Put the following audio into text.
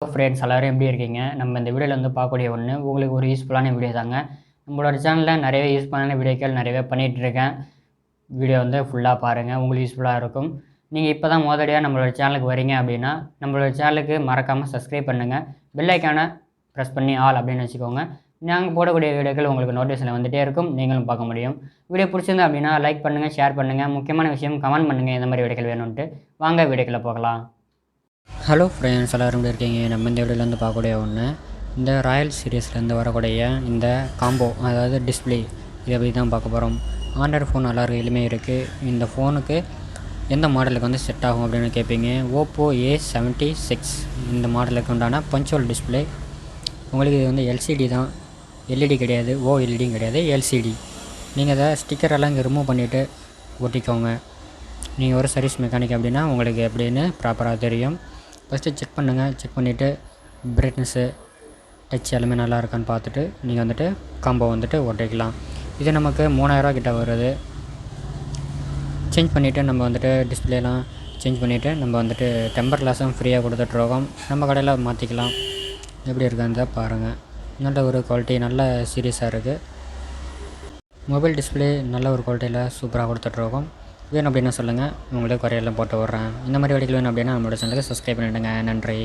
Friends எல்லாரும் எப்படி இருக்கீங்க? நம்ம இந்த வீடியோல வந்து பார்க்கக்கூடிய ஒண்ணு, உங்களுக்கு ஒரு யூஸ்ஃபுல்லான வீடியோ தாங்க. நம்மளோட சேனல்ல நிறையவே யூஸ்ஃபுல்லான வீடியோக்கள் நிறையவே பண்ணிட்டுருக்கேன். வீடியோ வந்து ஃபுல்லா பாருங்க. உங்களுக்கு யூஸ்ஃபுல்லா இருக்கும். நீங்க இப்ப தான் மொதடியா நம்மளோட சேனலுக்கு வரீங்க அப்படின்னா, நம்மளோட சேனலுக்கு மறக்காம சப்ஸ்கிரைப் பண்ணுங்க. பெல் ஐகான பிரஸ் பண்ணி ஆல் அப்படின்னு வச்சுக்கோங்க. நாங்க போடக்கூடிய வீடியோக்கள் உங்களுக்கு நோட்டிஃபிகேஷன்ல வந்துட்டே இருக்கும். நீங்களும் பார்க்க முடியும். வீடியோ பிடிச்சிருந்தா அப்படின்னா லைக் பண்ணுங்க, ஷேர் பண்ணுங்க. முக்கியமான விஷயம் கமெண்ட் பண்ணுங்க எந்த மாதிரி வீடியோக்கள் வேணும்ன்ட்டு. வாங்க வீடியோக்குள்ள போகலாம். ஹலோ ஃப்ரெண்ட்ஸ் எல்லோரும் எப்படி இருக்கீங்க? நம்ம இந்த வீடியோலேருந்து பார்க்கக்கூடிய ஒன்று, இந்த ராயல் சீரீஸ்லேருந்து வரக்கூடிய இந்த காம்போ, அதாவது டிஸ்பிளே, இதை பற்றி தான் பார்க்க போகிறோம். ஆண்ட்ராய்டு ஃபோன் எல்லாரும் கையிலுமே இருக்குது. இந்த ஃபோனுக்கு எந்த மாடலுக்கு வந்து செட் ஆகும் அப்படின்னு கேட்பீங்க. ஓப்போ A76 இந்த மாடலுக்கு உண்டான பஞ்சுவல் டிஸ்பிளே. உங்களுக்கு இது வந்து எல்சிடி தான், எல்இடி கிடையாது, ஓஎல்இடியும் கிடையாது, எல்சிடி. நீங்கள் அதை ஸ்டிக்கரெல்லாம் இங்கே ரிமூவ் பண்ணிவிட்டு ஒட்டிக்கோங்க. நீங்கள் ஒரு சர்வீஸ் மெக்கானிக் அப்படின்னா உங்களுக்கு எப்படின்னு ப்ராப்பராக தெரியும். ஃபஸ்ட்டு செக் பண்ணுங்கள். செக் பண்ணிவிட்டு பிரைட்னஸ்ஸு, டச் எல்லாமே நல்லா இருக்கான்னு பார்த்துட்டு நீங்கள் வந்துட்டு காம்போ வந்துட்டு ஒட்டிக்கலாம். இது நமக்கு 3000 கிட்ட வருது. சேஞ்ச் பண்ணிவிட்டு நம்ம வந்துட்டு டிஸ்பிளேலாம் சேஞ்ச் பண்ணிவிட்டு நம்ம வந்துட்டு டெம்பர் கிளாஸும் ஃப்ரீயாக கொடுத்துட்ருக்கோம். நம்ம கடையில் மாற்றிக்கலாம். எப்படி இருக்குன்னு தான் பாருங்கள். நல்ல ஒரு குவாலிட்டி, நல்ல சீரியஸாக இருக்குது. மொபைல் டிஸ்பிளே நல்ல ஒரு குவாலிட்டியில் சூப்பராக கொடுத்துட்ருக்கோம். வேணும் அப்படின்னா சொல்லுங்கள், உங்களுக்கு குறையெல்லாம் போட்டு விட்றேன். இந்த மாதிரி வீடியோக்கள் வேணும் அப்படின்னா நம்மளோட சேனலுக்கு சப்ஸ்கிரைப் பண்ணிவிடுங்க. நன்றி.